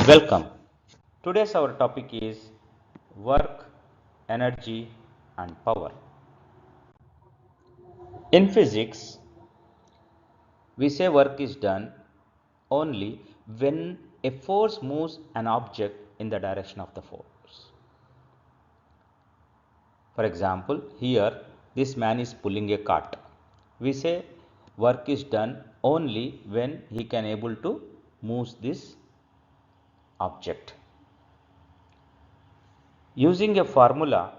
Welcome. Today's our topic is work, energy and power. In physics, we say work is done only when a force moves an object in the direction of the force. For example, here this man is pulling a cart. We say work is done only when he can able to move this object. Using a formula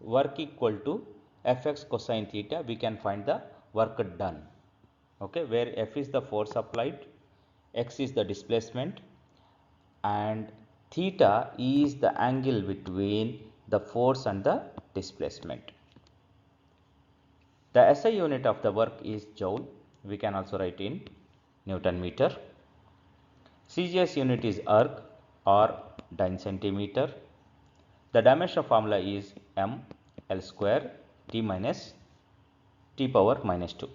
work equal to fx cosine theta, we can find the work done, okay, where f is the force applied, x is the displacement and theta is the angle between the force and the displacement. The SI unit of the work is joule, we can also write in Newton meter. CGS unit is erg or dyne centimeter. The dimension formula is m L square T minus T power minus 2.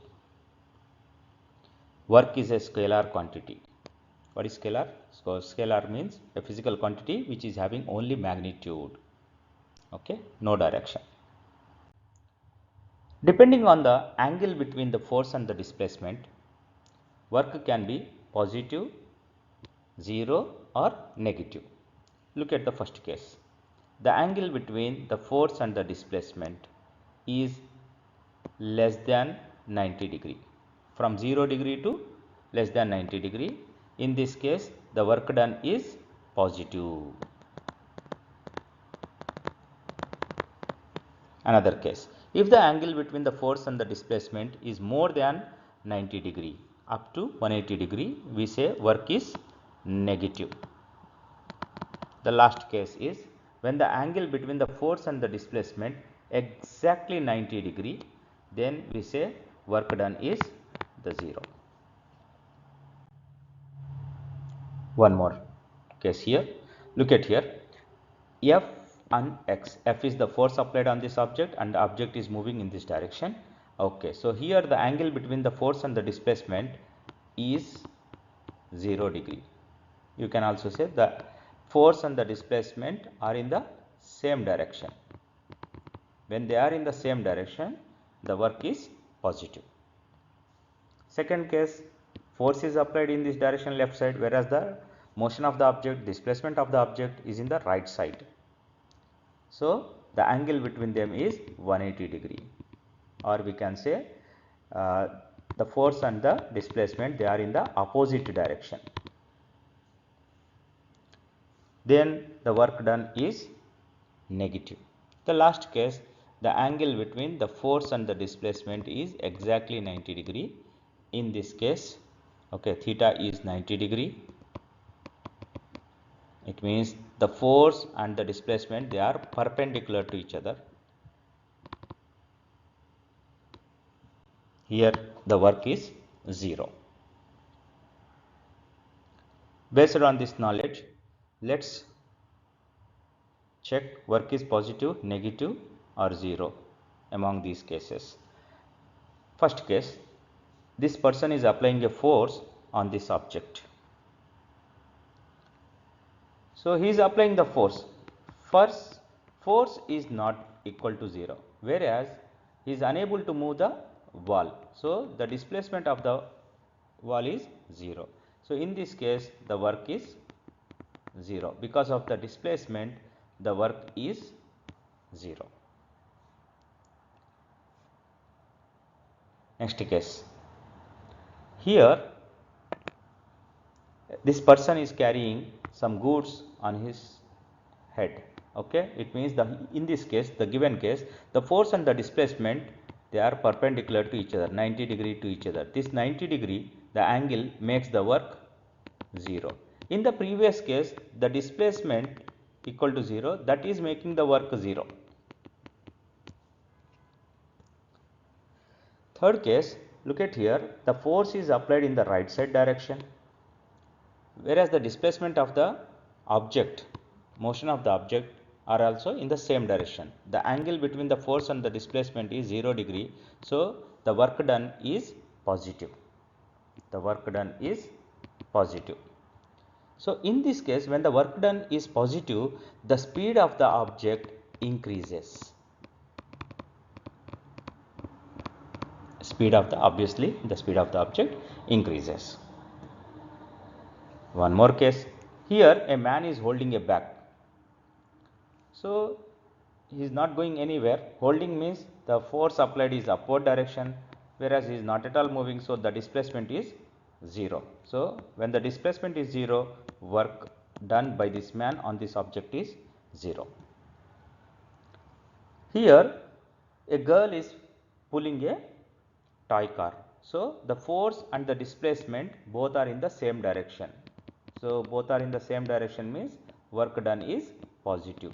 Work is a scalar quantity. What is scalar? So scalar means a physical quantity which is having only magnitude, okay, no direction. Depending on the angle between the force and the displacement, work can be positive, 0 or negative. Look at the first case. The angle between the force and the displacement is less than 90 degree, from 0 degree to less than 90 degree. In this case, the work done is positive. Another case, if the angle between the force and the displacement is more than 90 degree up to 180 degree, we say work is negative. The last case is when the angle between the force and the displacement exactly 90 degree, then we say work done is the 0. One more case here. Look at here. F and x. F is the force applied on this object and the object is moving in this direction. Okay, so here the angle between the force and the displacement is 0 degree. You can also say the force and the displacement are in the same direction. When they are in the same direction, the work is positive. Second case, force is applied in this direction left side, whereas the motion of the object, displacement of the object is in the right side. So the angle between them is 180 degree, or we can say the force and the displacement, they are in the opposite direction. Then the work done is negative. The last case, the angle between the force and the displacement is exactly 90 degree. In this case, okay, theta is 90 degree. It means the force and the displacement, they are perpendicular to each other. Here the work is 0. Based on this knowledge, let's check work is positive, negative or 0 among these cases. First case, this person is applying a force on this object. So he is applying the force. First, force is not equal to 0, whereas he is unable to move the wall. So the displacement of the wall is 0. So in this case, the work is 0. Because of the displacement, the work is 0. Next case. Here, this person is carrying some goods on his head. Okay, it means in this case, the given case, the force and the displacement, they are perpendicular to each other, 90 degree to each other. This 90 degree, the angle makes the work 0. In the previous case, the displacement equal to 0, that is making the work 0. Third case, look at here, the force is applied in the right side direction, whereas the displacement of the object, motion of the object are also in the same direction. The angle between the force and the displacement is 0 degree. So the work done is positive. The work done is positive. So in this case, when the work done is positive, the speed of the object increases. Obviously the speed of the object increases. One more case. Here a man is holding a bag. So he is not going anywhere. Holding means the force applied is upward direction, whereas he is not at all moving, so the displacement is 0. So when the displacement is 0, work done by this man on this object is 0. Here a girl is pulling a toy car. So the force and the displacement both are in the same direction. So both are in the same direction means work done is positive.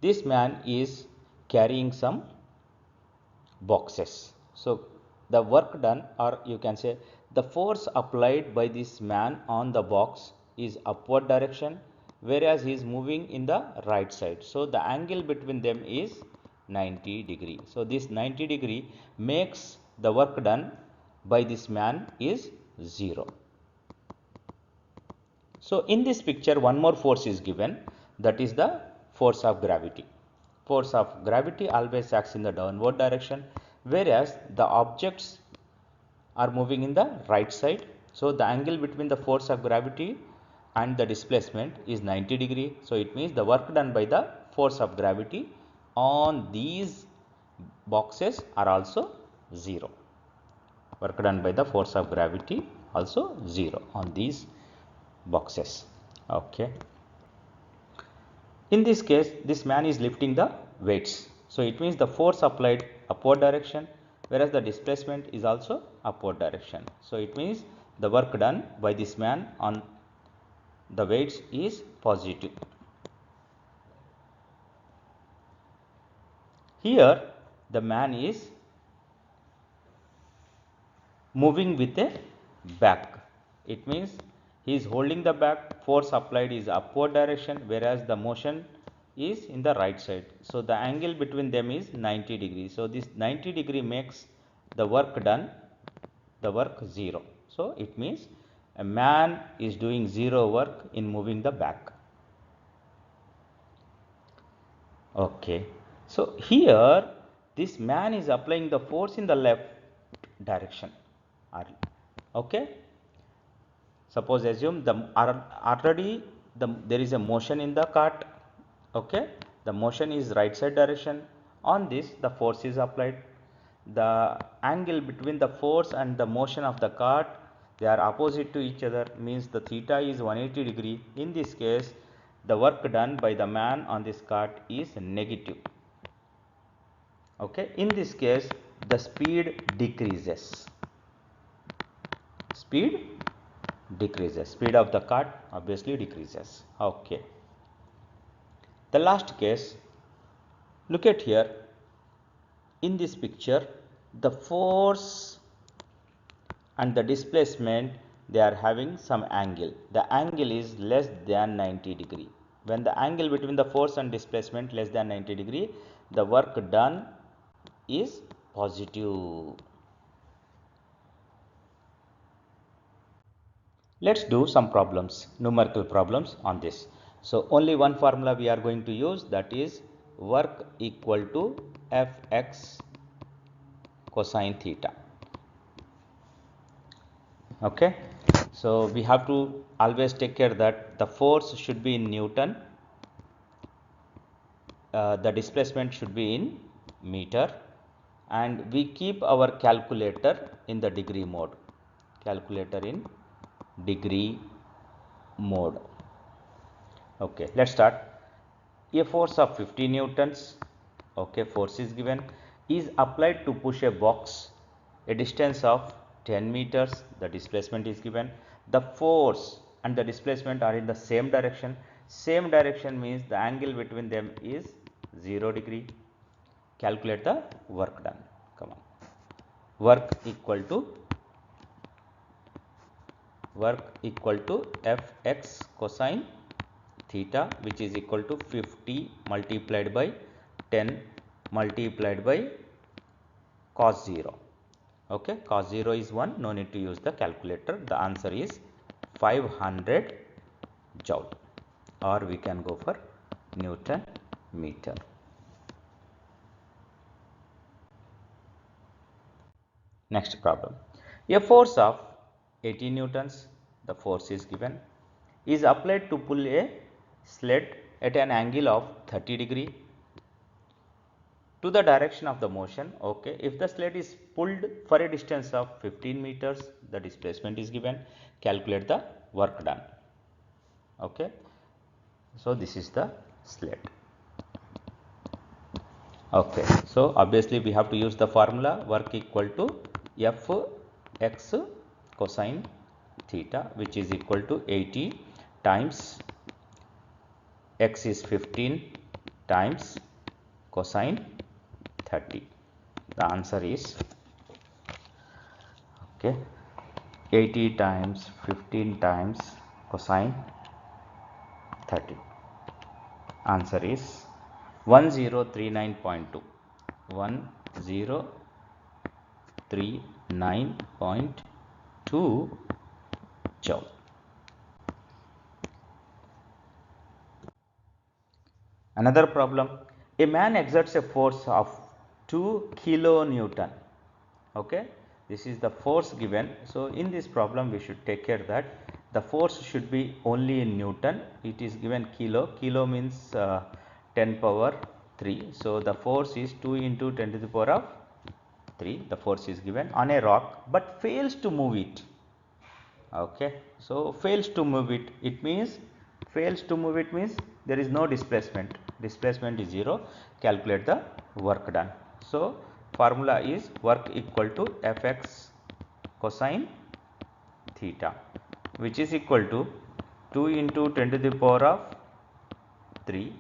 This man is carrying some boxes. So the work done, or you can say the force applied by this man on the box is upward direction, whereas he is moving in the right side. So the angle between them is 90 degree. So this 90 degree makes the work done by this man is 0. So in this picture one more force is given, that is the force of gravity. Force of gravity always acts in the downward direction, whereas the objects are moving in the right side. So the angle between the force of gravity and the displacement is 90 degree. So it means the work done by the force of gravity on these boxes are also 0. Work done by the force of gravity also 0 on these boxes. Okay. In this case, this man is lifting the weights. So it means the force applied upward direction, whereas the displacement is also upward direction. So it means the work done by this man on the weights is positive. Here the man is moving with a bag. It means he is holding the bag, force applied is upward direction, whereas the motion is in the right side. So the angle between them is 90 degrees. So this 90 degree makes the work done, the work 0. So it means a man is doing 0 work in moving the bag. Okay. So here this man is applying the force in the left direction. Okay. Suppose assume already there is a motion in the cart. Okay. The motion is right side direction. On this the force is applied. The angle between the force and the motion of the cart, they are opposite to each other, means the theta is 180 degree. In this case the work done by the man on this cart is negative. Okay. In this case the speed decreases. Speed of the cart obviously decreases. Okay. The last case, look at here. In this picture, the force and the displacement, they are having some angle. The angle is less than 90 degree. When the angle between the force and displacement less than 90 degree, the work done is positive. Let's do some problems, numerical problems on this. So only one formula we are going to use, that is work equal to fx cosine theta. Okay. So we have to always take care that the force should be in Newton, the displacement should be in meter, and we keep our calculator in the degree mode. Calculator in degree mode. Okay, let's start. A force of 50 newtons, okay, force is given, is applied to push a box a distance of 10 meters. The displacement is given. The force and the displacement are in the same direction. Same direction means the angle between them is 0 degree. Calculate the work done. Come on. Work equal to fx cosine theta, which is equal to 50 multiplied by 10 multiplied by cos 0. Okay, cos 0 is 1, no need to use the calculator. The answer is 500 joule, or we can go for Newton meter. Next problem. A force of 80 newtons, the force is given, is applied to pull a sled at an angle of 30 degree to the direction of the motion. Okay, if the sled is pulled for a distance of 15 meters, the displacement is given. Calculate the work done. Okay, so this is the sled. Okay, so obviously we have to use the formula work equal to f x cosine theta, which is equal to 80 times x is 15 times cosine 30. The answer is, okay, 80 times 15 times cosine 30. Answer is 1039.2. 1039.2 joule. Another problem, a man exerts a force of 2 kilonewton. Okay, this is the force given. So in this problem we should take care that the force should be only in Newton. It is given kilo. Kilo means 10 power 3. So the force is 2 into 10 to the power of 3. The force is given on a rock but fails to move it. Okay, so fails to move it, it means there is no displacement. Displacement is 0. Calculate the work done. So formula is work equal to fx cosine theta, which is equal to 2 into 10 to the power of 3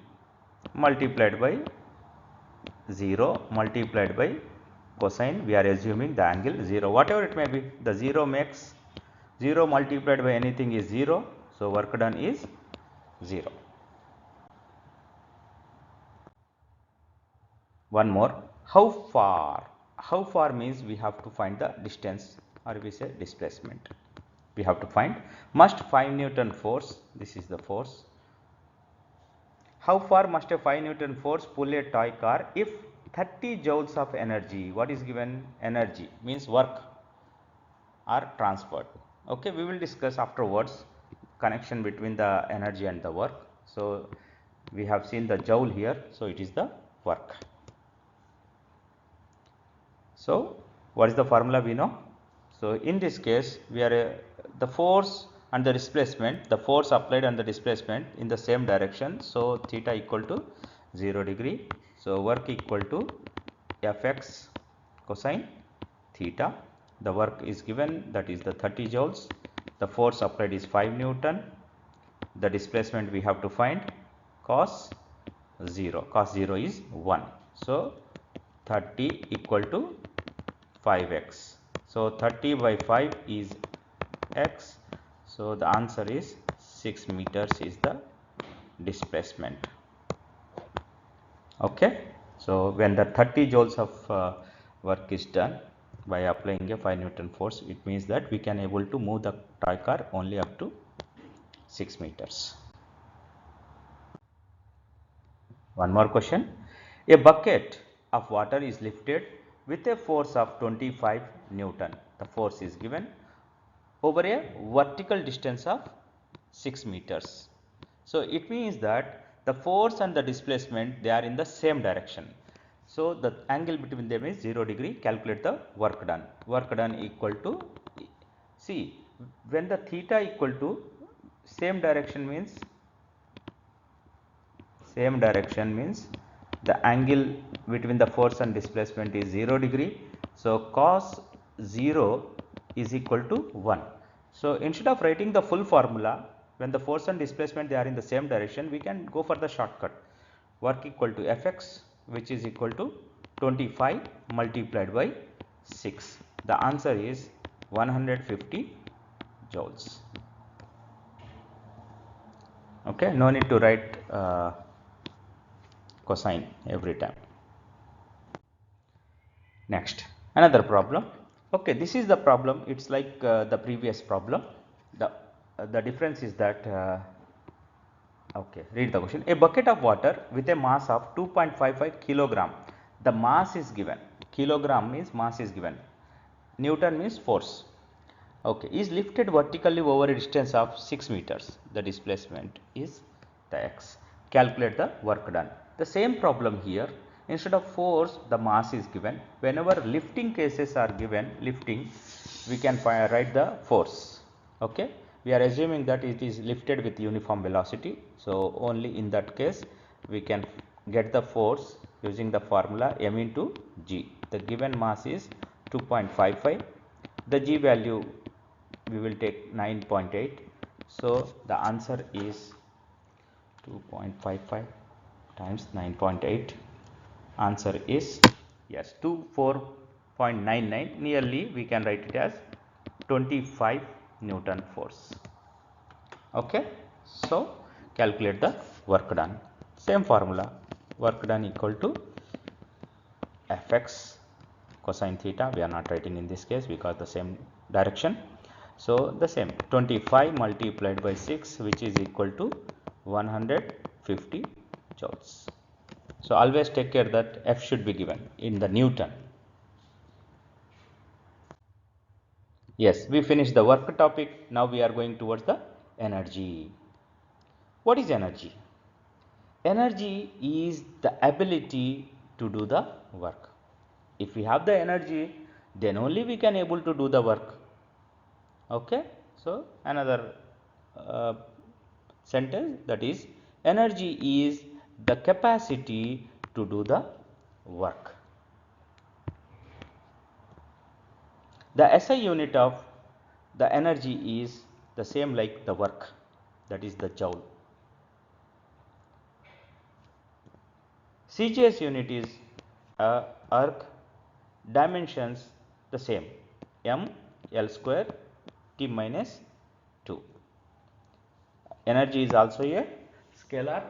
multiplied by 0 multiplied by cosine. We are assuming the angle 0, whatever it may be. The 0 makes 0 multiplied by anything is 0. So work done is 0. One more, how far? How far means we have to find the distance, or we say displacement. We have to find, must 5 Newton force, this is the force. How far must a 5 Newton force pull a toy car if 30 joules of energy, what is given? Energy means work, are transferred. Okay, we will discuss afterwards connection between the energy and the work. So we have seen the joule here, so it is the work. So what is the formula we know? So in this case we are the force and the displacement, the force applied and the displacement in the same direction. So theta equal to 0 degree. So work equal to fx cosine theta. The work is given, that is the 30 joules. The force applied is 5 Newton. The displacement we have to find, cos 0. Cos 0 is 1. So 30 equal to 5x. So 30 by 5 is x. So the answer is 6 meters is the displacement. Okay. So when the 30 joules of work is done by applying a 5 Newton force, it means that we can able to move the toy car only up to 6 meters. One more question. A bucket of water is lifted with a force of 25 Newton. The force is given over a vertical distance of 6 meters. So it means that the force and the displacement, they are in the same direction. So the angle between them is 0 degree. Calculate the work done. Work done equal to, see, when the theta equal to same direction means the angle between the force and displacement is 0 degree. So cos 0 is equal to 1. So instead of writing the full formula, when the force and displacement they are in the same direction, we can go for the shortcut. Work equal to fx, which is equal to 25 multiplied by 6. The answer is 150 joules. Okay, no need to write cosine every time. Next, another problem. Okay, this is the problem. It's like the previous problem. The difference is that okay, read the question. A bucket of water with a mass of 2.55 kilogram. The mass is given. Kilogram means mass is given. Newton means force. Okay, is lifted vertically over a distance of 6 meters. The displacement is the x. Calculate the work done. The same problem here. Instead of force, the mass is given. Whenever lifting cases are given, lifting, we can write the force. Okay, we are assuming that it is lifted with uniform velocity. So only in that case we can get the force using the formula m into g. The given mass is 2.55. The g value we will take 9.8. So the answer is 2.55 times 9.8. Answer is yes 24.99. Nearly we can write it as 25 Newton force. Okay, so calculate the work done. Same formula, work done equal to fx cosine theta. We are not writing in this case because the same direction. So the same 25 multiplied by 6, which is equal to 150 joules. So always take care that F should be given in the Newton. Yes, we finished the work topic. Now we are going towards the energy. What is energy? Energy is the ability to do the work. If we have the energy, then only we can able to do the work. Okay, so another uh, sentence, that is energy is the capacity to do the work. The SI unit of the energy is the same like the work, that is the joule. CGS unit is arc, dimensions the same, m L square T minus 2. Energy is also a scalar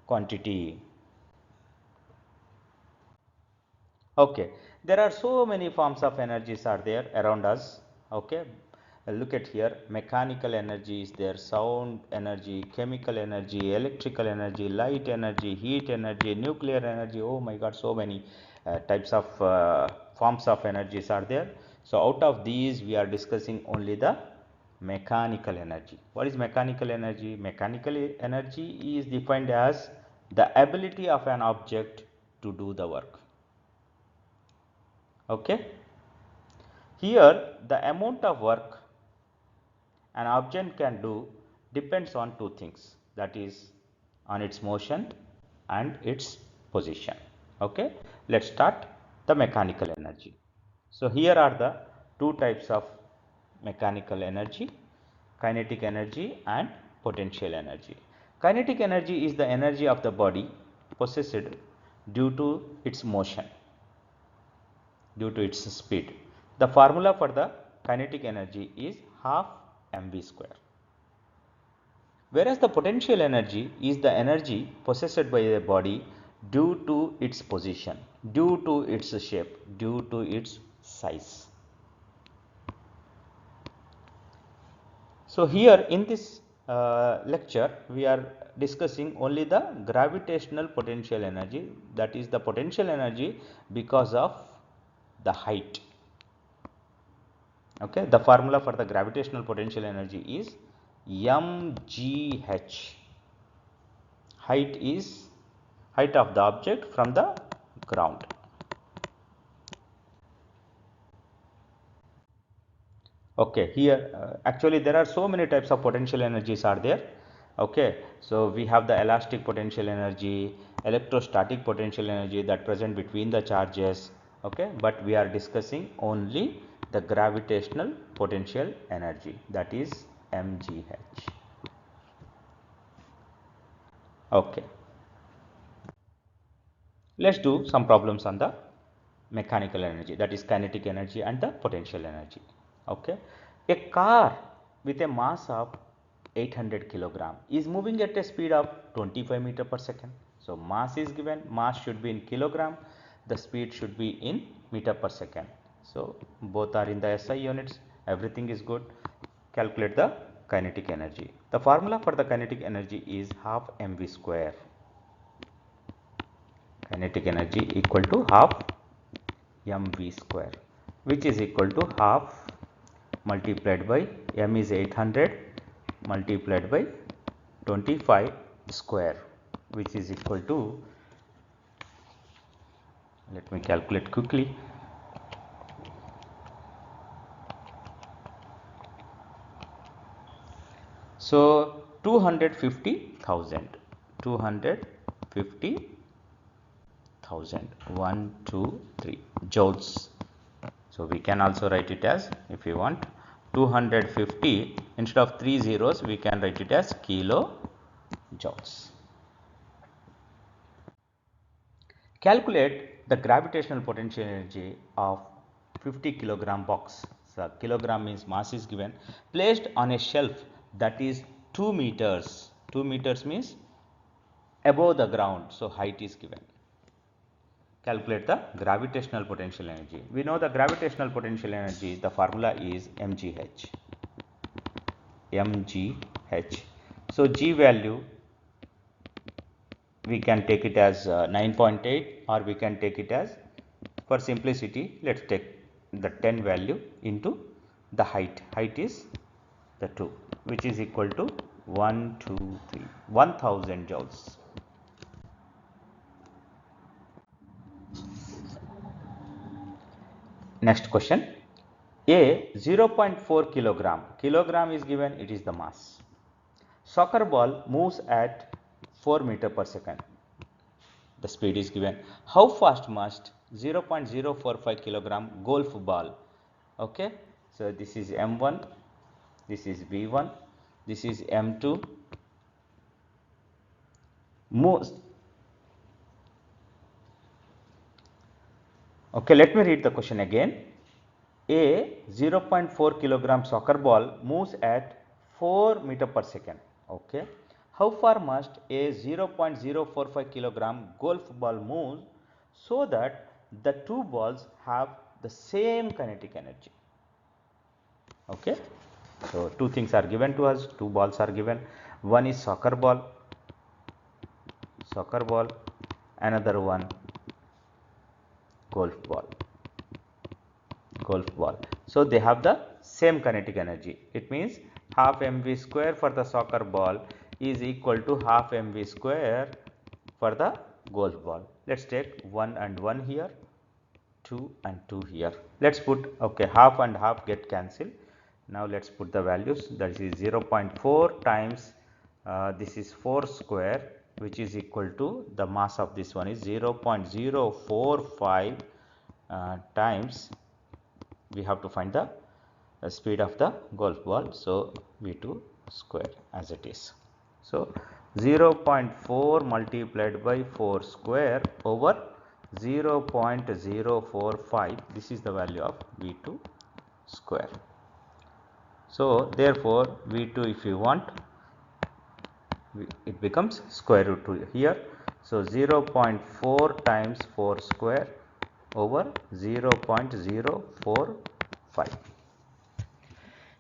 quantity. Okay, there are so many forms of energies are there around us. Okay, look at here, mechanical energy is there, sound energy, chemical energy, electrical energy, light energy, heat energy, nuclear energy. Oh my god, so many types of forms of energies are there. So out of these we are discussing only the mechanical energy. What is mechanical energy? Mechanical energy is defined as the ability of an object to do the work. Okay, here the amount of work an object can do depends on two things, that is on its motion and its position. Okay, let's start the mechanical energy. So here are the two types of mechanical energy, kinetic energy and potential energy. Kinetic energy is the energy of the body possessed due to its motion, due to its speed. The formula for the kinetic energy is half mv square. Whereas the potential energy is the energy possessed by a body due to its position, due to its shape, due to its size. So here in this lecture we are discussing only the gravitational potential energy, that is the potential energy because of the height. Okay, the formula for the gravitational potential energy is mgh. Height is height of the object from the ground. Okay, here actually there are so many types of potential energies are there. Okay, so we have the elastic potential energy, electrostatic potential energy that present between the charges. Okay, but we are discussing only the gravitational potential energy, that is mgh. Okay, let's do some problems on the mechanical energy, that is kinetic energy and the potential energy. Okay, a car with a mass of 800 kilogram is moving at a speed of 25 meter per second. So mass is given, mass should be in kilogram, the speed should be in meter per second. So both are in the SI units, everything is good. Calculate the kinetic energy. The formula for the kinetic energy is half mv square. Kinetic energy equal to half mv square, which is equal to half multiplied by m is 800 multiplied by 25 square, which is equal to, let me calculate quickly, so 250,000, 250,000, 1 2 3 joules. So we can also write it as, if you want, 250, instead of 3 zeros we can write it as kilo joules. Calculate the gravitational potential energy of 50 kilogram box. So kilogram means mass is given, placed on a shelf that is 2 meters. 2 meters means above the ground, so height is given. Calculate the gravitational potential energy. We know the gravitational potential energy, the formula is mgh. mgh. So G value we can take it as 9.8, or we can take it as, for simplicity, let's take the 10 value into the height. Height is the 2, which is equal to 1 2 3 1000 joules. Next question. A 0.4 kilogram. Kilogram is given, it is the mass. Soccer ball moves at 4 meter per second. The speed is given. How fast must 0.045 kilogram golf ball? Okay, so this is M1, this is B1, this is M2. Moves. Okay, let me read the question again. A 0.4 kilogram soccer ball moves at 4 meter per second. Okay, how far must a 0.045 kilogram golf ball move so that the two balls have the same kinetic energy? Okay, so two things are given to us, two balls are given. One is soccer ball, another one golf ball. So they have the same kinetic energy. It means half mv square for the soccer ball is equal to half mv square for the golf ball. Let's take 1 and 1 here, 2 and 2 here. Let's put, okay, half and half get cancelled. Now let's put the values. That is 0.4 times this is 4 square, which is equal to, the mass of this one is 0.045 times, we have to find the speed of the golf ball, so v2 square as it is. So 0.4 multiplied by 4 square over 0.045, this is the value of v2 square. So therefore v2, if you want, it becomes square root 2 here. So 0.4 times 4 square over 0.045.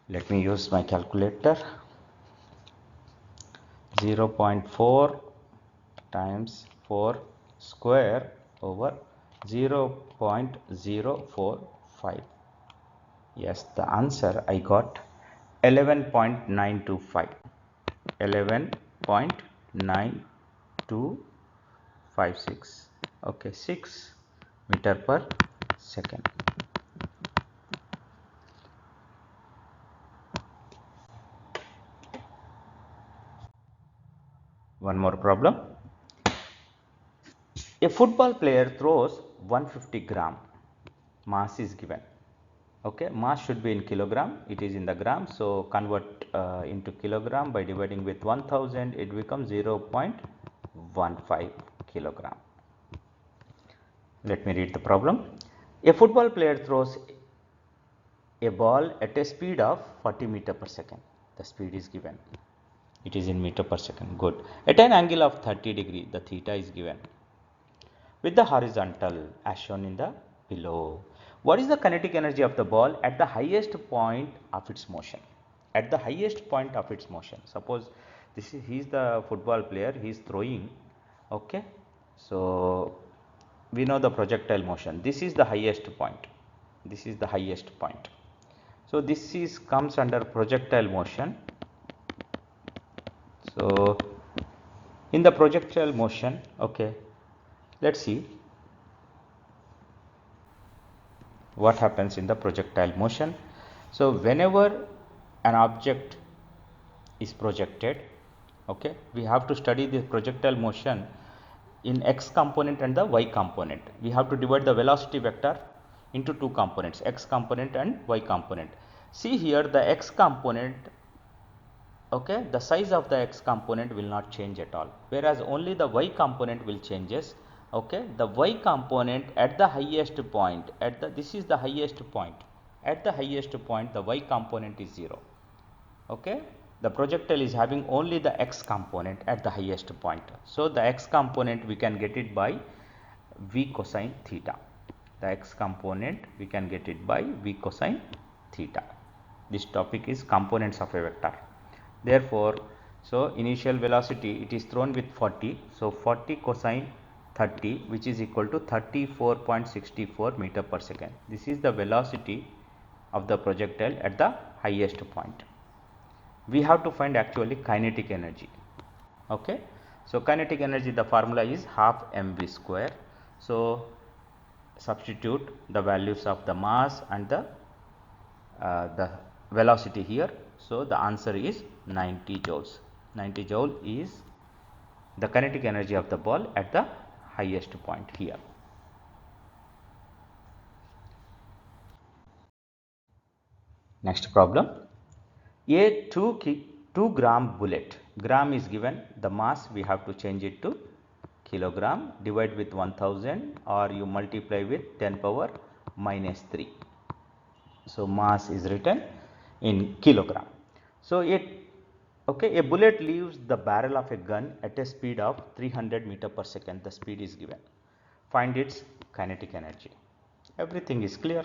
Let me use my calculator. 0.4 times 4 square over 0.045. Yes, the answer I got 11.925. 11.9256. Okay, 6 meter per second. One more problem. A football player throws 150 gram. Mass is given. Okay, mass should be in kilogram. It is in the gram. So convert into kilogram by dividing with 1000. It becomes 0.15 kilogram. Let me read the problem. A football player throws a ball at a speed of 40 meter per second. The speed is given. It is in meter per second. Good. At an angle of 30 degree, the theta is given with the horizontal as shown in the below. What is the kinetic energy of the ball at the highest point of its motion? At the highest point of its motion. Suppose he is the football player, he is throwing. Okay, so we know the projectile motion. This is the highest point. This is the highest point. So this is comes under projectile motion. So in the projectile motion, okay, let's see what happens in the projectile motion. So whenever an object is projected, okay, we have to study the projectile motion in x component and the y component. We have to divide the velocity vector into two components, x component and y component. See here, the x component, okay, the size of the x component will not change at all, whereas only the y component will changes. Okay, the y component at the highest point, this is the highest point, at the highest point the y component is 0. Okay, the projectile is having only the x component at the highest point. So the x component we can get it by v cosine theta. The x component we can get it by v cosine theta. This topic is components of a vector. Therefore, so initial velocity, it is thrown with 40. So 40 cosine 30, which is equal to 34.64 meter per second. This is the velocity of the projectile at the highest point. We have to find actually kinetic energy. Okay, so kinetic energy, the formula is half mv square. So substitute the values of the mass and the velocity here. So the answer is 90 joules. 90 joule is the kinetic energy of the ball at the highest point here. Next problem. A 2 gram bullet, gram is given, the mass we have to change it to kilogram, divide with 1000 or you multiply with 10 power minus 3. So mass is written in kilogram. So a bullet leaves the barrel of a gun at a speed of 300 meter per second. The speed is given. Find its kinetic energy. Everything is clear.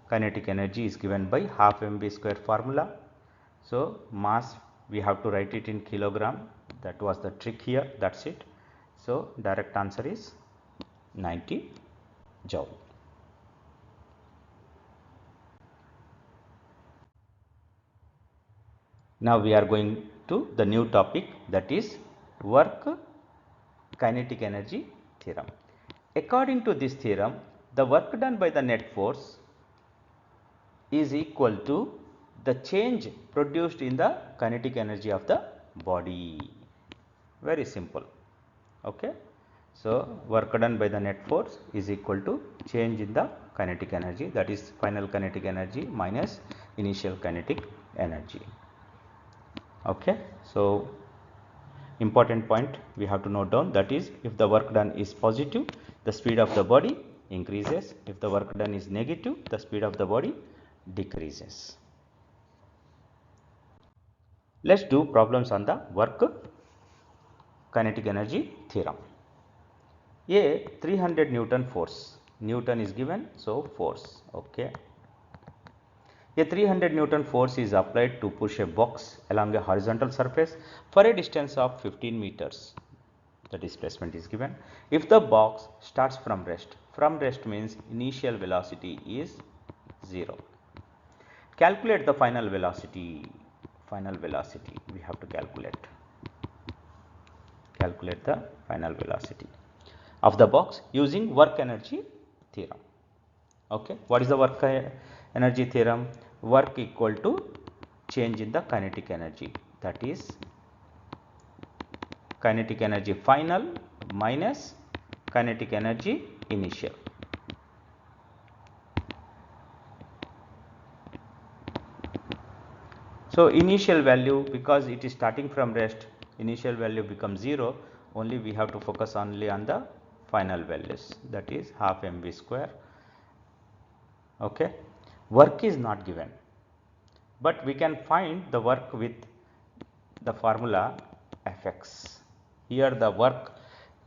Kinetic energy is given by half mv square formula. So mass we have to write it in kilogram. That was the trick here. That's it. So direct answer is 90 joule. Now we are going to the new topic, that is work kinetic energy theorem. According to this theorem, the work done by the net force is equal to the change produced in the kinetic energy of the body. Very simple. Okay. So work done by the net force is equal to change in the kinetic energy, that is final kinetic energy minus initial kinetic energy. Okay. So important point we have to note down, that is if the work done is positive, the speed of the body increases. If the work done is negative, the speed of the body decreases. Let's do problems on the work kinetic energy theorem. A 300 Newton force, Newton is given, so force. Okay. A 300 Newton force is applied to push a box along a horizontal surface for a distance of 15 meters. The displacement is given. If the box starts from rest means initial velocity is 0. Calculate the final velocity. Final velocity we have to calculate the final velocity of the box using work energy theorem. Okay, what is the work energy theorem? Work equal to change in the kinetic energy, that is kinetic energy final minus kinetic energy initial. So initial value, because it is starting from rest, initial value becomes 0. Only we have to focus only on the final values, that is half mv square. Okay. Work is not given, but we can find the work with the formula Fx. Here the work,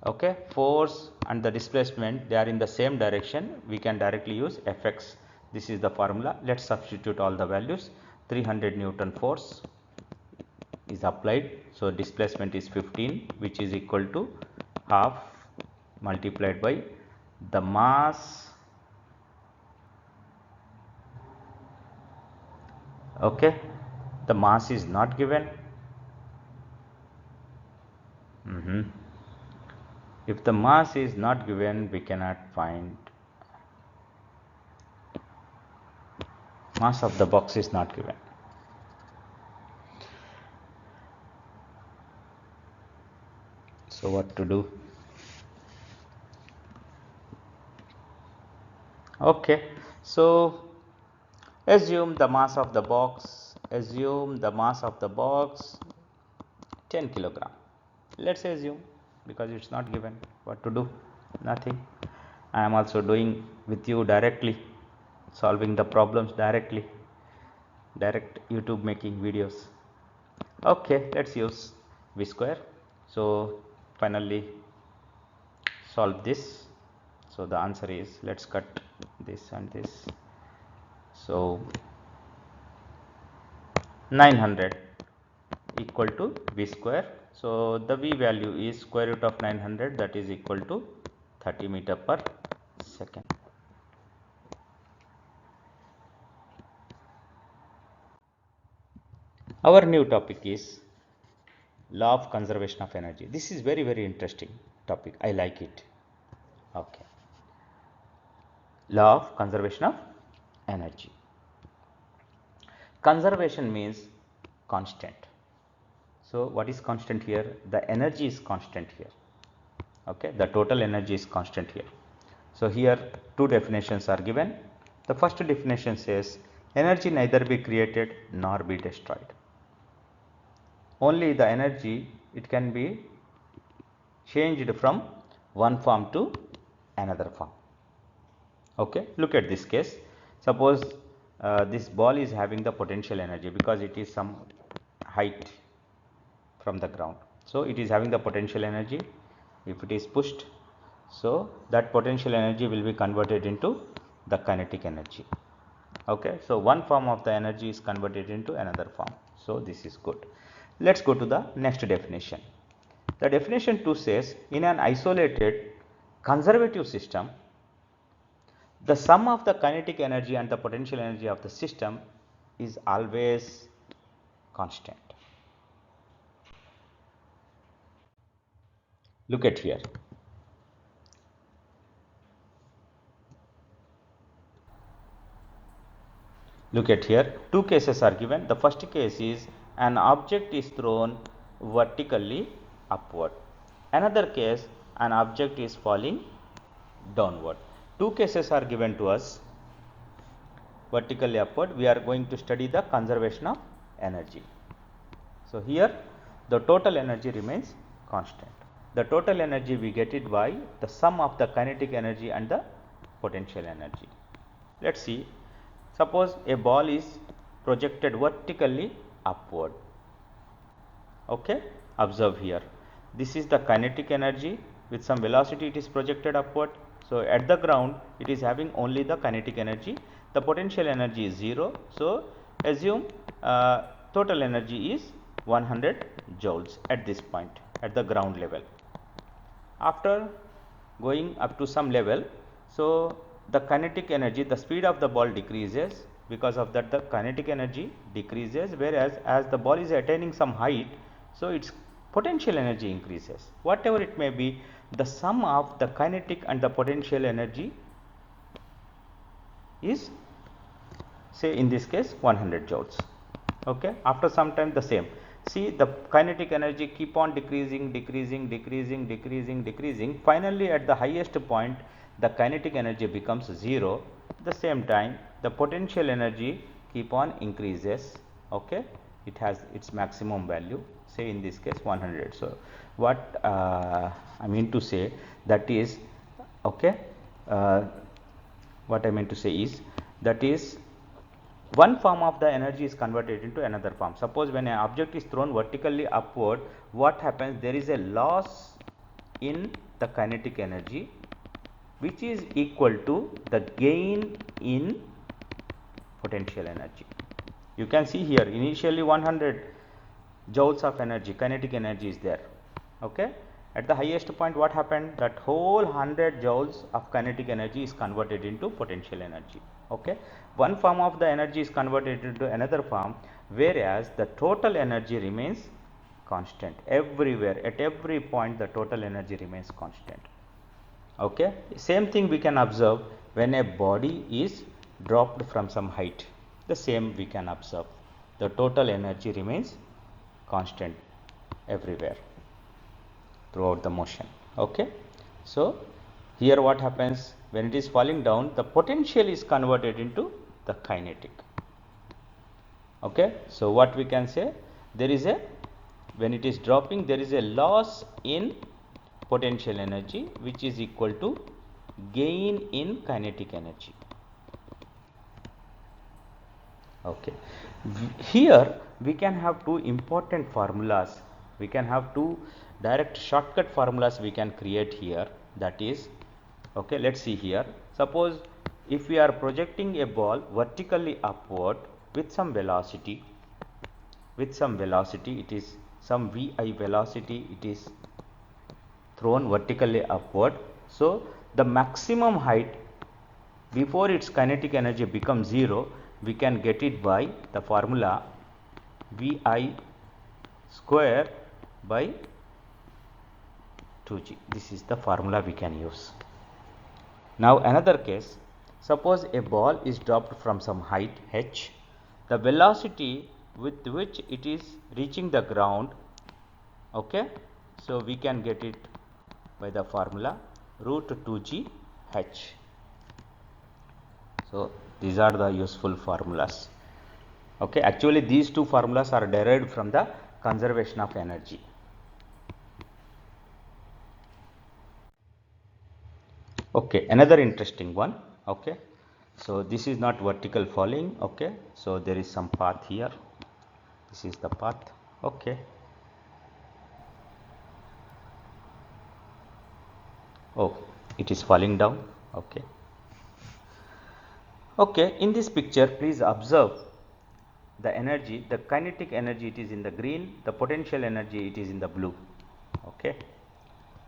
okay, force and the displacement, they are in the same direction. We can directly use Fx. This is the formula. Let's substitute all the values. 300 Newton force is applied, so displacement is 15, which is equal to half multiplied by the mass. Okay, the mass is not given. If the mass is not given, we cannot find. Mass of the box is not given. So what to do? Okay, so assume the mass of the box, 10 kilogram. Let's assume, because it's not given. What to do? Nothing. I am also doing with you directly, solving the problems directly, direct YouTube making videos. Okay, let's use v square. So finally solve this. So the answer is, let's cut this and this. So 900 equal to v square. So the v value is square root of 900, that is equal to 30 meter per second. Our new topic is law of conservation of energy. This is very interesting topic. I like it. Okay. Law of conservation of energy. Conservation means constant. So what is constant here? The energy is constant here. Okay, the total energy is constant here. So here two definitions are given. The first definition says energy neither be created nor be destroyed. Only the energy, it can be changed from one form to another form. Okay, look at this case. Suppose this ball is having the potential energy because it is some height from the ground. So it is having the potential energy. If it is pushed, so that potential energy will be converted into the kinetic energy. Okay, so one form of the energy is converted into another form. So this is good. Let's go to the next definition. The definition 2 says, in an isolated conservative system, the sum of the kinetic energy and the potential energy of the system is always constant. Look at here. Look at here, two cases are given. The first case is an object is thrown vertically upward. Another case, an object is falling downward. Two cases are given to us, vertically upward. We are going to study the conservation of energy. So here the total energy remains constant. The total energy we get it by the sum of the kinetic energy and the potential energy. Let's see. Suppose a ball is projected vertically upward. Okay, observe here. This is the kinetic energy, with some velocity it is projected upward. So at the ground it is having only the kinetic energy. The potential energy is 0. So assume total energy is 100 joules at this point at the ground level. After going up to some level, so the kinetic energy, the speed of the ball decreases. Because of that, the kinetic energy decreases, whereas as the ball is attaining some height, so its potential energy increases. Whatever it may be, the sum of the kinetic and the potential energy is, say in this case, 100 joules. Okay, after some time the same. See, the kinetic energy keep on decreasing. Finally at the highest point the kinetic energy becomes 0. At the same time the potential energy keep on increases. Okay, it has its maximum value, say in this case 100. So what I mean to say, that is, okay, what I meant to say is, that is, one form of the energy is converted into another form. Suppose when an object is thrown vertically upward, what happens? There is a loss in the kinetic energy, which is equal to the gain in potential energy. You can see here initially 100 joules of energy, kinetic energy is there. Okay, at the highest point what happened, that whole 100 joules of kinetic energy is converted into potential energy. Okay, one form of the energy is converted into another form, whereas the total energy remains constant everywhere. At every point the total energy remains constant. Okay, same thing we can observe when a body is dropped from some height. The same we can observe, the total energy remains constant everywhere throughout the motion. Okay, so here what happens, when it is falling down, the potential is converted into the kinetic. Okay, so what we can say, there is a, when it is dropping, there is a loss in potential energy which is equal to gain in kinetic energy. Okay, here we can have two important formulas, we can have two direct shortcut formulas we can create here. That is, okay, let's see here. Suppose if we are projecting a ball vertically upward with some velocity, it is some vi velocity, it is thrown vertically upward. So the maximum height before its kinetic energy becomes 0, we can get it by the formula vi square by 2g. This is the formula we can use. Now another case, suppose a ball is dropped from some height h, the velocity with which it is reaching the ground, okay, so we can get it by the formula root 2g h. So these are the useful formulas. Okay, actually these two formulas are derived from the conservation of energy. Okay, another interesting one. Okay, so this is not vertical falling. Okay, so there is some path here, this is the path. Okay, oh, it is falling down. Okay, okay, in this picture please observe the energy, the kinetic energy, it is in the green, the potential energy, it is in the blue. Okay,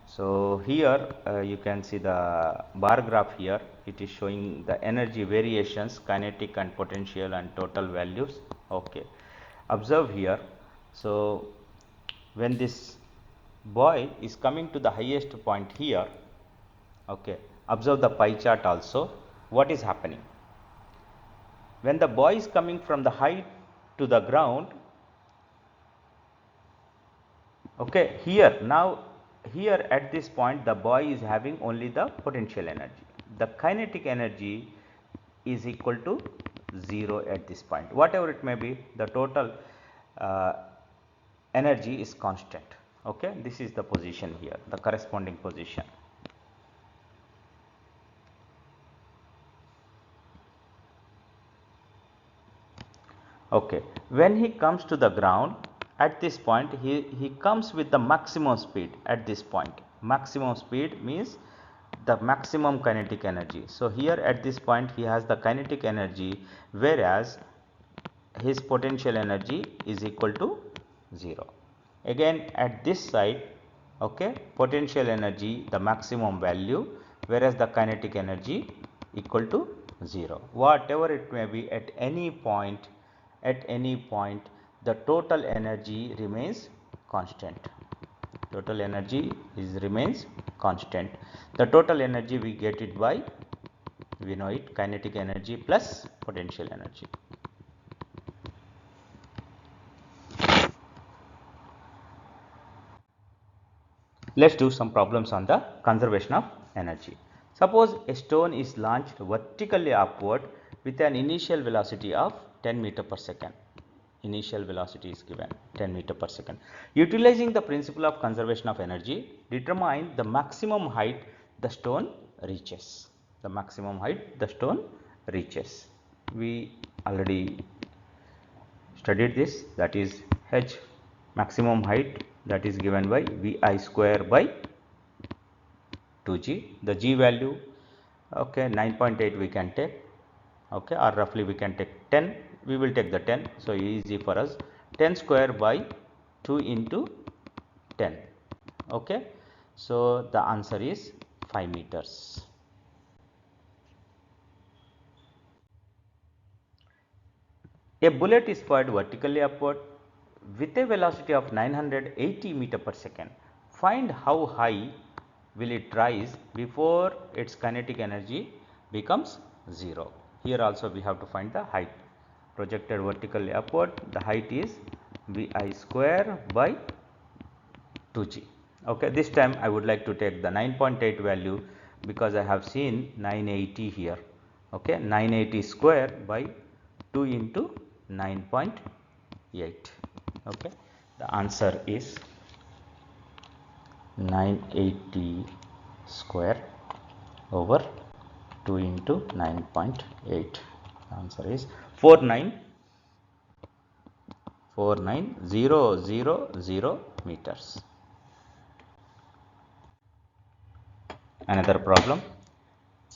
so here you can see the bar graph here, it is showing the energy variations, kinetic and potential and total values. Okay, observe here, so when this boy is coming to the highest point here, okay, observe the pie chart also, what is happening when the boy is coming from the height to the ground. Okay, here now, here at this point the boy is having only the potential energy, the kinetic energy is equal to 0 at this point, whatever it may be, the total energy is constant. Okay, this is the position here, the corresponding position. Okay, when he comes to the ground at this point, he comes with the maximum speed at this point. Maximum speed means the maximum kinetic energy. So here at this point he has the kinetic energy, whereas his potential energy is equal to 0. Again at this side, okay, potential energy the maximum value, whereas the kinetic energy equal to 0. Whatever it may be, at any point, the total energy remains constant. Total energy remains constant. The total energy we get it by, we know it, kinetic energy plus potential energy. Let's do some problems on the conservation of energy. Suppose a stone is launched vertically upward with an initial velocity of 10 meter per second. Initial velocity is given 10 meter per second. Utilizing the principle of conservation of energy, determine the maximum height the stone reaches. The maximum height the stone reaches. We already studied this, that is h maximum height, that is given by vi square by 2g. The g value, okay, 9.8 we can take. okay, or roughly we can take 10, we will take the 10, so easy for us, 10 square by 2 into 10, okay. So the answer is 5 meters. A bullet is fired vertically upward with a velocity of 980 meter per second. Find how high will it rise before its kinetic energy becomes 0. Here also we have to find the height. Projected vertically upward, the height is Vi square by 2g. Okay, this time I would like to take the 9.8 value because I have seen 980 here. Okay, 980 square by 2 into 9.8. Okay, the answer is 980 square over 2 into 9.8. Answer is 49000 meters. Another problem.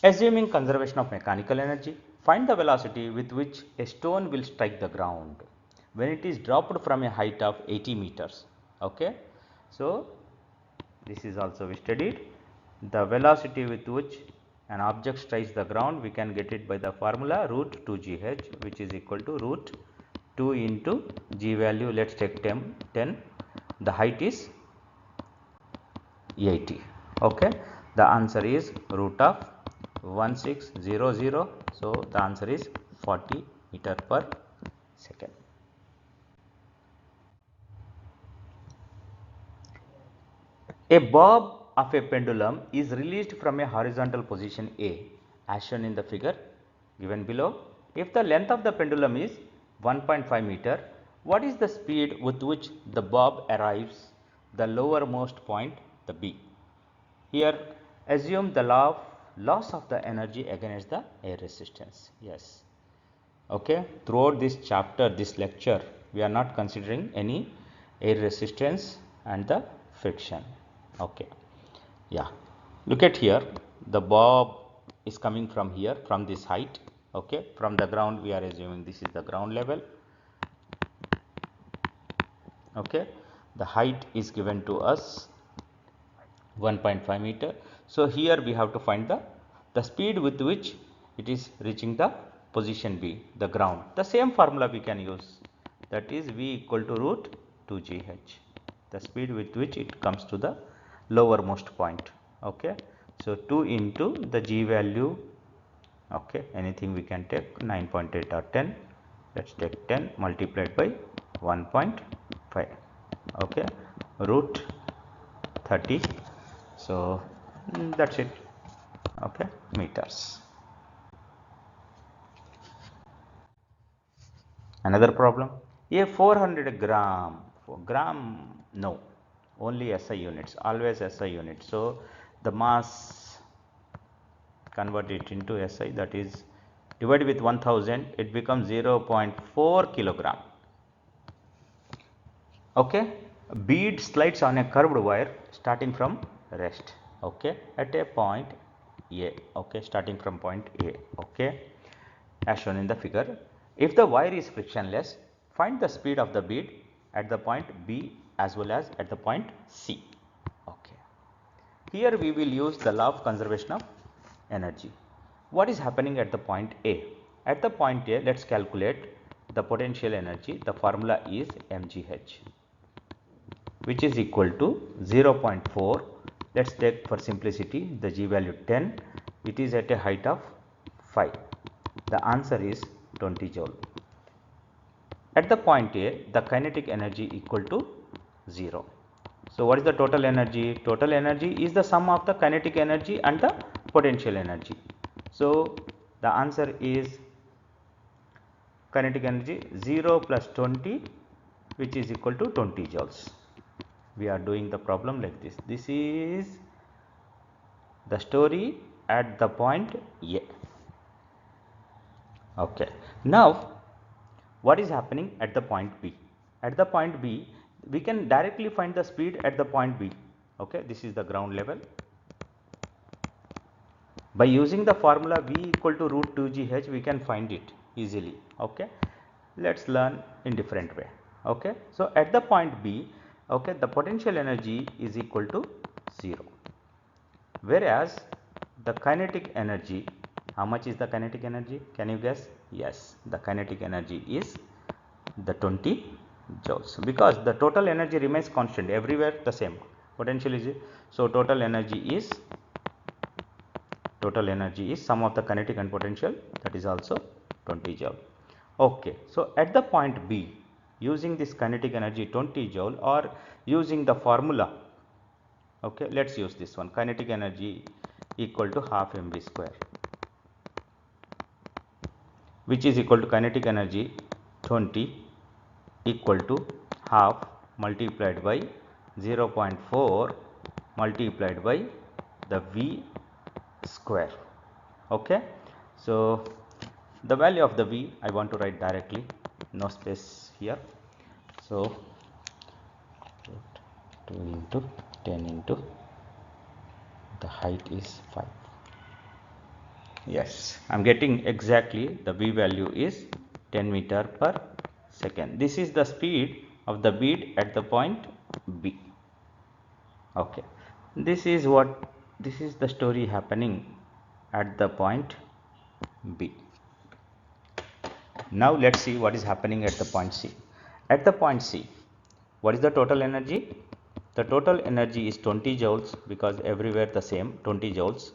Assuming conservation of mechanical energy, find the velocity with which a stone will strike the ground when it is dropped from a height of 80 meters. Okay. So this is also we studied. The velocity with which an object strikes the ground, we can get it by the formula root 2gh, which is equal to root 2 into g value. Let's take 10. The height is 80. Okay, the answer is root of 1600. So the answer is 40 meter per second. A bob of a pendulum is released from a horizontal position A as shown in the figure given below. If the length of the pendulum is 1.5 meter, what is the speed with which the bob arrives the lowermost point, the B? Here assume the loss of the energy against the air resistance. Yes. Okay. Throughout this chapter, this lecture, we are not considering any air resistance and the friction. Okay. Yeah. Look at here. The bob is coming from here, from this height. Okay. From the ground, we are assuming this is the ground level. Okay. The height is given to us 1.5 meter. So here we have to find the speed with which it is reaching the position B, the ground. The same formula we can use, that is V equal to root 2gh, the speed with which it comes to the lowermost point. Okay. So 2 into the g value, okay, anything we can take, 9.8 or 10, let's take 10 multiplied by 1.5, okay, root 30. So that's it. Okay, meters. Another problem. A 400 gram, no, only SI units, always SI units. So the mass, convert it into SI, that is divided with 1000, it becomes 0.4 kilogram. Okay, bead slides on a curved wire starting from rest. Okay, at a point A. Okay, starting from point A. Okay, as shown in the figure. If the wire is frictionless, find the speed of the bead at the point B as well as at the point C. Okay, here we will use the law of conservation of energy. What is happening at the point A? At the point A, let's calculate the potential energy. The formula is mgh, which is equal to 0.4. Let's take for simplicity the g value 10. It is at a height of 5. The answer is 20 joule. At the point A, the kinetic energy equal to 0. So what is the total energy? Total energy is the sum of the kinetic energy and the potential energy. So the answer is kinetic energy 0 plus 20, which is equal to 20 joules. We are doing the problem like this. This is the story at the point A. Okay. Now, what is happening at the point B? At the point B, we can directly find the speed at the point B. Okay. This is the ground level. By using the formula V equal to root 2GH, we can find it easily. Okay, let's learn in different way. Okay, so at the point B, okay, the potential energy is equal to 0, whereas the kinetic energy, how much is the kinetic energy? Can you guess? Yes, the kinetic energy is the 20 joules, because the total energy remains constant everywhere, the same potential is, so total energy is sum of the kinetic and potential, that is also 20 joule. Okay, so at the point B, using this kinetic energy 20 joule or using the formula, okay, let's use this one, kinetic energy equal to half mv square, which is equal to kinetic energy 20 equal to half multiplied by 0.4 multiplied by the V square. Okay, so the value of the V I want to write directly, no space here. So 2 into 10 into the height is 5. Yes, I am getting exactly the V value is 10 meter per second. This is the speed of the bead at the point B. Okay, this is the story happening at the point B. Now let's see what is happening at the point C. At the point C, what is the total energy? The total energy is 20 joules, because everywhere the same 20 joules.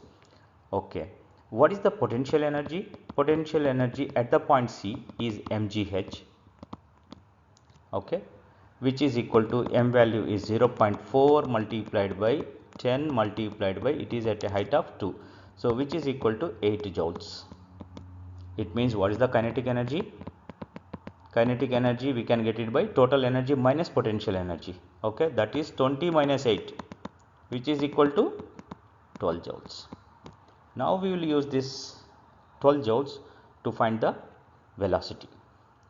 Okay, what is the potential energy? Potential energy at the point C is mgh. Okay, which is equal to m value is 0.4 multiplied by 10 multiplied by, it is at a height of 2, so which is equal to 8 joules. It means what is the kinetic energy? Kinetic energy we can get it by total energy minus potential energy. Okay, that is 20 minus 8, which is equal to 12 joules. Now we will use this 12 joules to find the velocity.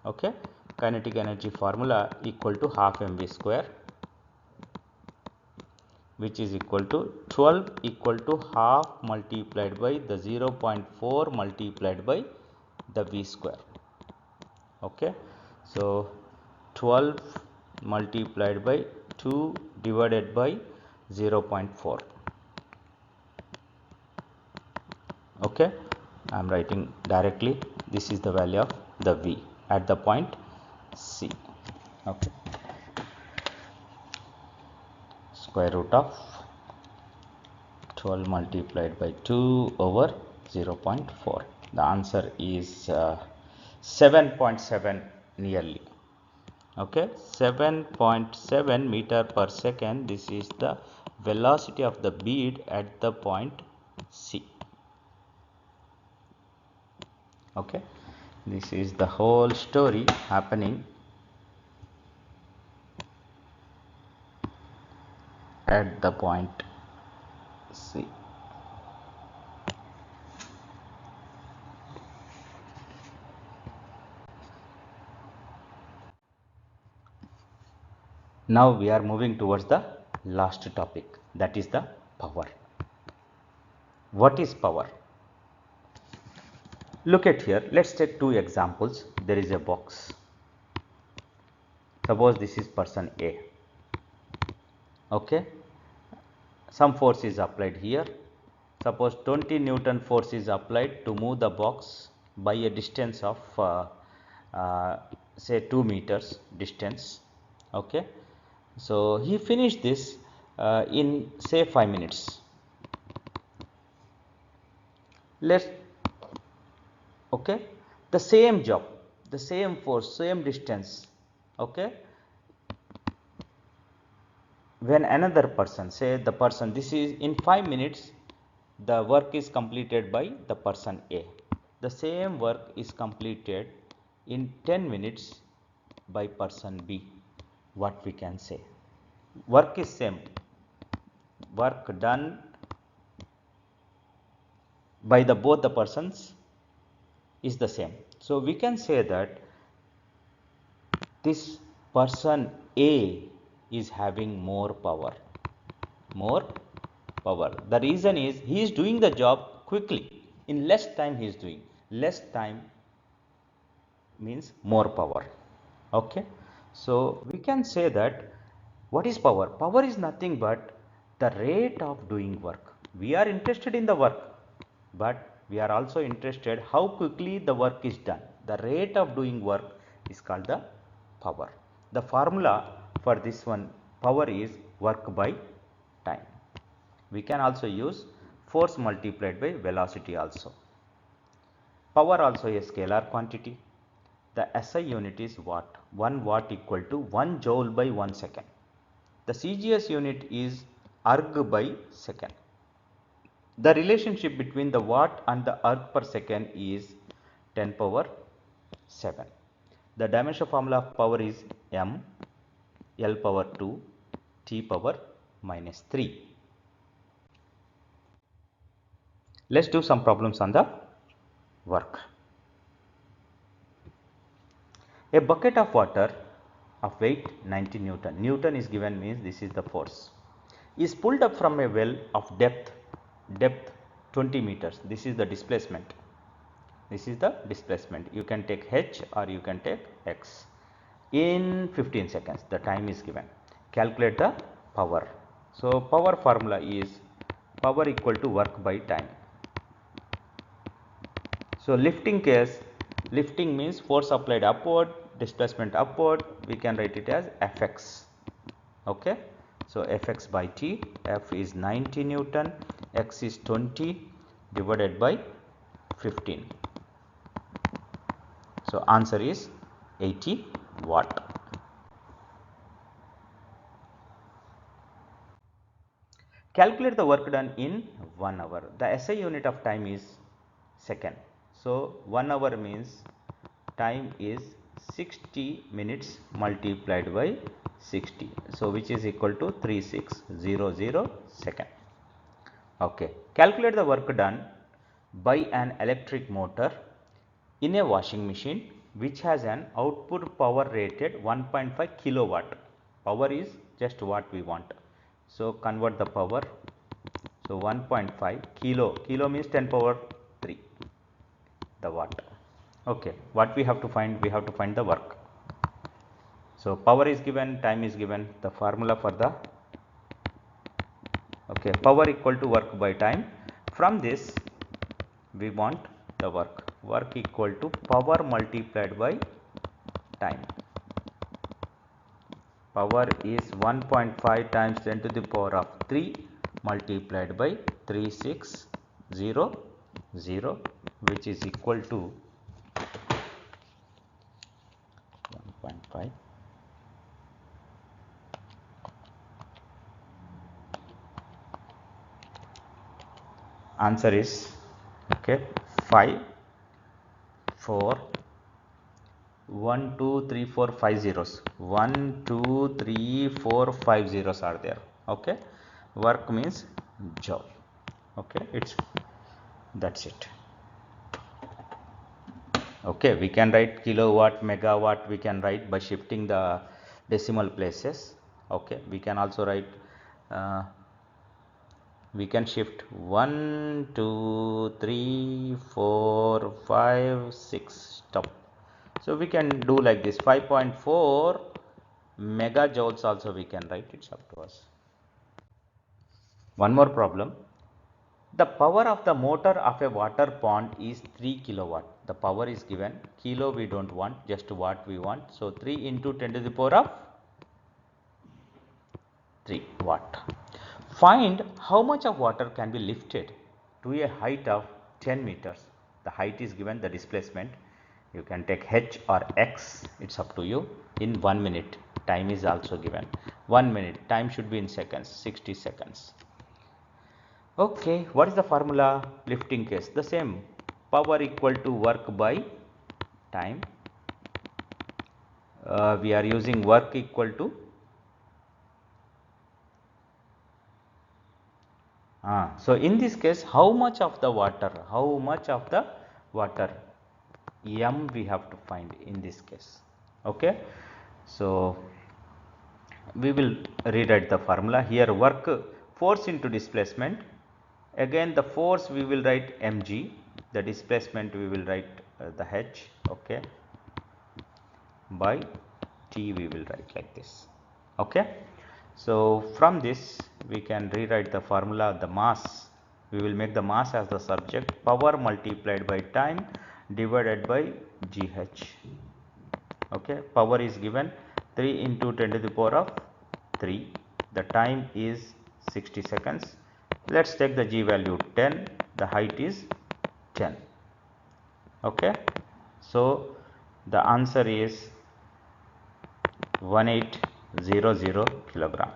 Okay, kinetic energy formula equal to half mv square, which is equal to 12 equal to half multiplied by the 0.4 multiplied by the v square. Okay, so 12 multiplied by 2 divided by 0.4. Okay, I am writing directly, this is the value of the V at the point C. Okay, square root of 12 multiplied by 2 over 0.4. The answer is 7.7 nearly. Okay, 7.7 meter per second. This is the velocity of the bead at the point C. Okay, this is the whole story happening at the point C. Now we are moving towards the last topic, that is the power. What is power? Look at here, let's take two examples. There is a box. Suppose this is person A. Okay, some force is applied here. Suppose 20 Newton force is applied to move the box by a distance of say 2 meters distance. Okay, so he finished this in say 5 minutes. Let's, okay, the same job, the same force, same distance. Okay, when another person, say the person, this is in 5 minutes the work is completed by the person A. The same work is completed in 10 minutes by person B. What we can say? Work is same, work done by the both the persons is the same. So we can say that this person A is having more power. The reason is he is doing the job quickly, in less time he is doing. Less time means more power. Okay, so we can say that what is power? Power is nothing but the rate of doing work. We are interested in the work, but we are also interested how quickly the work is done. The rate of doing work is called the power. The formula for this one, power, is work by time. We can also use force multiplied by velocity also. Power also a scalar quantity. The SI unit is watt. 1 watt equal to 1 joule by 1 second. The CGS unit is erg by second. The relationship between the watt and the erg per second is 10 power 7. The dimension formula of power is m, L power 2, T power minus 3. Let's do some problems on the work. A bucket of water of weight 90 Newton. Newton is given, means this is the force. Is pulled up from a well of depth 20 meters. This is the displacement. This is the displacement. You can take h or you can take x. In 15 seconds, the time is given. Calculate the power. So power formula is power equal to work by time. So lifting case, lifting means force applied upward, displacement upward. We can write it as Fx. Okay. So Fx by T, F is 90 Newton, X is 20 divided by 15. So answer is 80 watt. Calculate the work done in 1 hour. The SI unit of time is second. So 1 hour means time is 60 minutes multiplied by 60. So which is equal to 3600 second. Okay. Calculate the work done by an electric motor in a washing machine which has an output power rated 1.5 kilowatt. Power is just what we want. So convert the power. So 1.5 kilo means 10 power 3 the watt. Okay, what we have to find? We have to find the work. So power is given, time is given. The formula for the power equal to work by time. From this we want the work. Work equal to power multiplied by time. Power is 1.5 times 10 to the power of 3 multiplied by 3600, which is equal to 1.5. Answer is 5 4 1 2 3 4 5 zeros. 1 2 3 4 5 zeros are there. Okay, work means joule. Okay, that's it. Okay, we can write kilowatt, megawatt, we can write by shifting the decimal places. Okay, we can also write we can shift 1 2 3 4 5 6 stop. So we can do like this. 5.4 megajoules also we can write. It's up to us. One more problem. The power of the motor of a water pond is 3 kilowatt. The power is given. Kilo we don't want, just watt we want. So 3 into 10 to the power of 3 watt. Find how much of water can be lifted to a height of 10 meters. The height is given, the displacement. You can take h or x, it's up to you. In 1 minute, time is also given. 1 minute, time should be in seconds, 60 seconds. Okay, what is the formula? Lifting case, the same. Power equal to work by time. We are using work equal to so in this case, how much of the water m we have to find in this case. Okay, so we will rewrite the formula here. Work, force into displacement, Again the force we will write mg, the displacement we will write the h, okay, by t we will write like this, okay. So from this we can rewrite the formula of the mass. We will make the mass as the subject, power multiplied by time divided by gh, okay. Power is given 3 into 10 to the power of 3, the time is 60 seconds. Let's take the g value 10, the height is 10, okay. So the answer is 1800 kilogram.